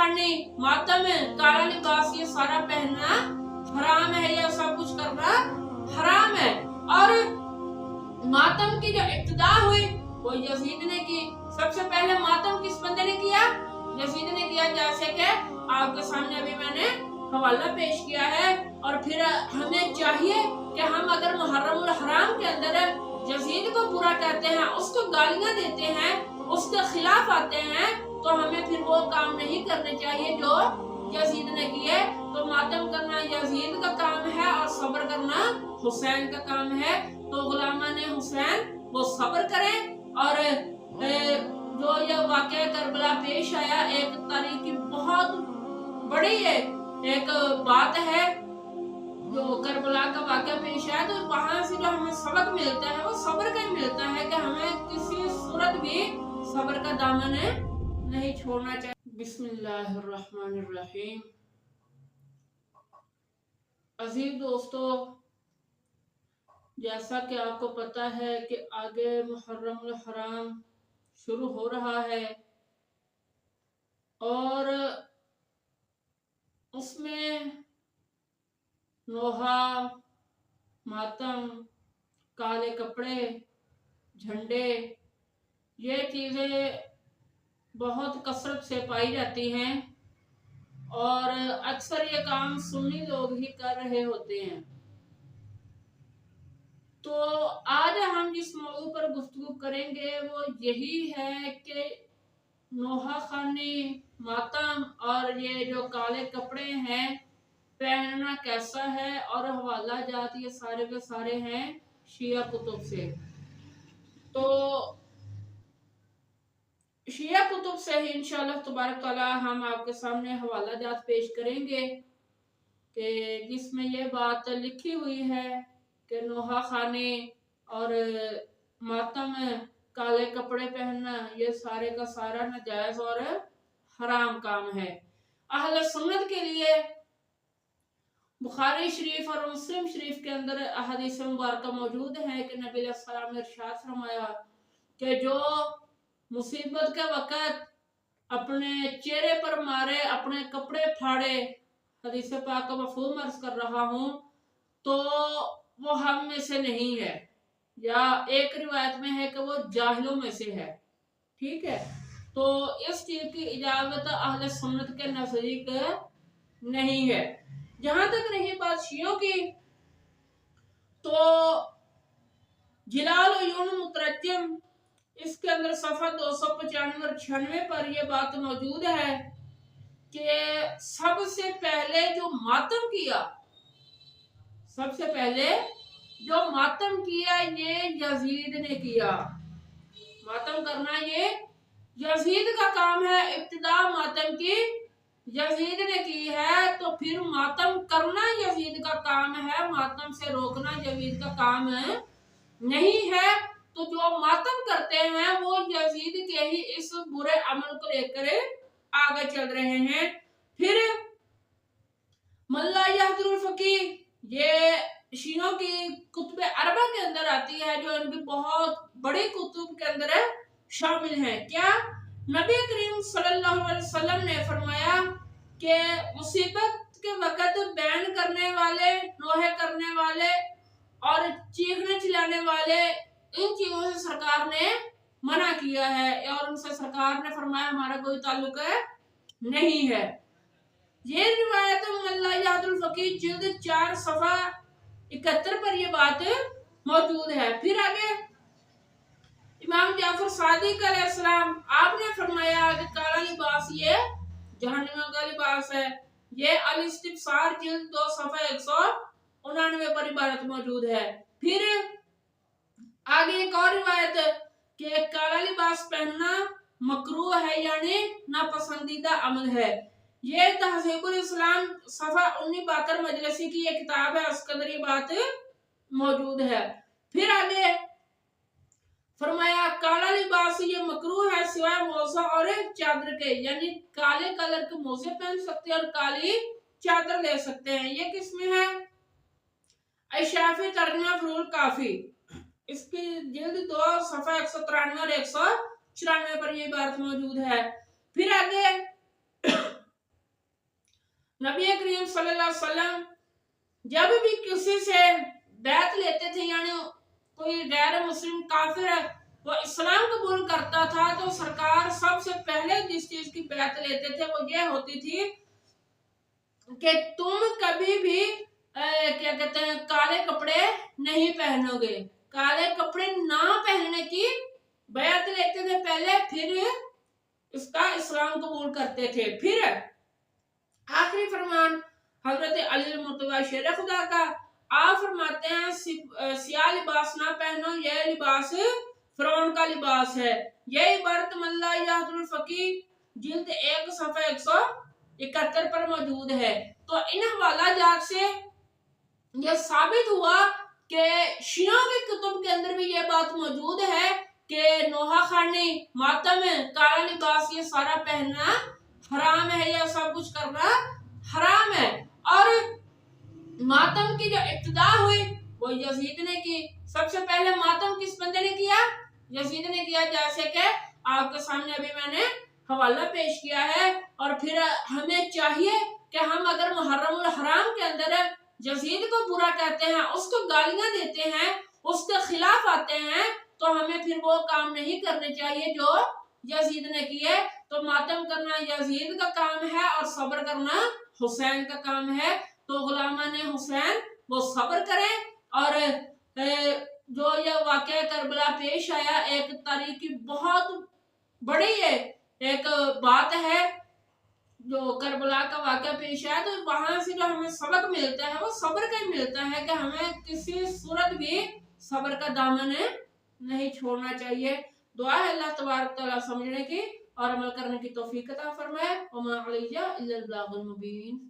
खानी, मातम, काला लिबास, ये सारा पहनना हराम है, ये सब कुछ करना हराम है। और मातम की जो इब्तिदा हुई वो यजीद ने की। सबसे पहले मातम किस बंदे ने किया? यजीद ने किया, जैसे कि आपके सामने अभी मैंने हवाला पेश किया है। और फिर हमें चाहिए कि हम अगर मुहर्रमुल हराम के अंदर यजीद को बुरा कहते हैं, उसको गालियां देते हैं, उसके खिलाफ आते हैं, तो हमें फिर वो काम नहीं करने चाहिए जो यजीद ने किए। तो मातम करना यजीद का काम है और सब्र करना हुसैन का काम है। तो गुलामा ने हुसैन वो सब्र करें। और जो यह वाकया करबला पेश आया, एक तारीख की बहुत बड़ी है एक बात है जो करबला का वाकया पेश आया, तो वहां से जो हमें सबक मिलता है वो सब्र का ही मिलता है कि हमें किसी सूरत भी सब्र का दामन नहीं छोड़ना चाहिए। बिस्मिल्लाहिर्रहमानिर्रहीम। अजीज दोस्तों, जैसा कि आपको पता है कि आगे मुहर्रमुल हराम शुरू हो रहा है और उसमें नोहा, मातम, काले कपड़े, झंडे, ये चीज़ें बहुत कसरत से पाई जाती हैं और अक्सर ये काम सुन्नी लोग ही कर रहे होते हैं। तो आज हम जिस मौजू पर गुफ्तगू करेंगे वो यही है कि नोहा खानी, मातम और ये जो काले कपड़े हैं पहनना कैसा है। और हवाला जात ये सारे के सारे हैं शिया कुतुब से। तो शिया कुतुब से ही इंशाअल्लाह तबारक तआला हम आपके सामने हवाला जात पेश करेंगे कि जिसमें ये बात लिखी हुई है कि नोहा खाने और मातम, काले कपड़े पहनना ये सारे का सारा नाजायज और हराम काम है। अहले सुन्नत के लिए बुखारी शरीफ और मुस्लिम शरीफ के अंदर अहदीस मुबारक मौजूद है कि नबी अलैहिस्सलाम ने इरशाद फरमाया कि जो मुसीबत के वक़्त अपने चेहरे पर मारे, अपने कपड़े फाड़े, हदीस पाक का मफहूम अर्ज कर रहा हूँ, तो वो हम में से नहीं है, या एक रिवायत में है कि वो जाहिलों में से है। ठीक है, तो इस चीज की इजाजत अहले सुन्नत के नजदीक नहीं है। जहां तक रही बात शियों की, तो जिलाल उयून मुतरज्जिम इसके अंदर सफा 295 और 96 पर यह बात मौजूद है कि सबसे पहले जो मातम किया, सबसे पहले जो मातम किया ये यजीद ने किया। मातम करना ये यजीद का काम है, इब्तिदा मातम की यजीद ने की है, तो फिर मातम करना यजीद का काम है, मातम से रोकना यजीद का काम नहीं है। तो जो मातम करते हैं वो यजीद के ही इस बुरे अमल को लेकर आगे चल रहे हैं। फिर मल्ला यहदुल फकीह, ये शियों की कुतुब अरबा के अंदर आती है, जो इनकी बहुत बड़ी कुतुब के अंदर शामिल है। क्या नबी करीम सल्लल्लाहु अलैहि वसल्लम ने फरमाया कि मुसीबत के वक़्त बैन करने वाले, नोहे करने वाले और चीखने चिल्लाने वाले, इन चीजों से सरकार ने मना किया है और उनसे सरकार ने फरमाया हमारा कोई ताल्लुक नहीं है। ये रिवायत मल्ला यहदुल फकीह जिल्द 4 सफा 71 पर यह बात मौजूद है। फिर आगे इमाम जाफर सादिक अलैहिस्सलाम आपने फरमाया कि काला लिबास ये जहन्नम का लिबास है। ये अल इस्तिब्सार जिल्द 2 सफा 199 पर इबारत मौजूद है। फिर आगे एक और रिवायत कि काला लिबास पहनना मकरूह है, यानी नापसंदीदा अमल है। ये तहज़ीबुल इस्लाम सफा 19 बाकर मजलिसी की ये किताब है, उसके अंदर ये बात मौजूद है। फिर आगे फरमाया काला लिबास ये मकरूह है सिवाय मौज़ा और चादर के, यानी काले कलर के मोजे पहन सकते हैं और काली चादर ले सकते हैं। ये किसमें है? अशाफी तर्जुमा फरूल काफी, इसकी जिल्द 2 सफा 193 और 194 पर ये बात मौजूद है। फिर आगे नबी करीम सल्लल्लाहु अलैहि वसल्लम जब भी किसी से बैत लेते थे, यानी कोई गैर मुस्लिम काफिर वो इस्लाम कबूल करता था, तो सरकार सबसे पहले जिस चीज की बैत लेते थे वो ये होती थी कि तुम कभी भी क्या कहते हैं, काले कपड़े नहीं पहनोगे। काले कपड़े ना पहनने की बैत लेते थे पहले, फिर इसका इस्लाम कबूल करते थे। फिर आखिरी फरमान हजरत अली मुर्तजा शेर खुदा का, आप फरमाते हैं सियाह लिबास ना पहनो, यह लिबास फिरौन का लिबास है। यह इबारत मल्ला याहुल फकीह जिल्द 1 सफ़ा 171 पर मौजूद है। तो इन हवाला जात से यह साबित हुआ कि शियों के कुतुब के अंदर भी यह बात मौजूद है कि नोहा खानी, मातम, काला लिबास ये सारा पहनना हराम है, या सब कुछ करना हराम है। और मातम की जो इब्तिदा हुई वो यजीद ने की। सबसे पहले मातम किस बंदे ने किया? यजीद ने किया, जैसे कि आपके सामने अभी मैंने हवाला पेश किया है। और फिर हमें चाहिए कि हम अगर मुहर्रमुल हराम के अंदर यजीद को बुरा कहते हैं, उसको गालियां देते हैं, उसके खिलाफ आते हैं, तो हमें फिर वो काम नहीं करने चाहिए जो यजीद ने किए। तो मातम करना यजीद का काम है और सब्र करना हुसैन का काम है। तो गुलामान हुसैन वो सब्र करें। और जो यह वाकया करबला पेश आया, एक तारीख की बहुत बड़ी है एक बात है जो करबला का वाकया पेश आया, तो वहां से जो हमें सबक मिलता है वो सब्र का ही मिलता है कि हमें किसी सूरत भी सब्र का दामन नहीं छोड़ना चाहिए। दुआ है अल्लाह तबारक तआला समझने की और अमल करने की तौफीक अता फरमाए। वमा अलैया इल्लल बलागुल मुबीन।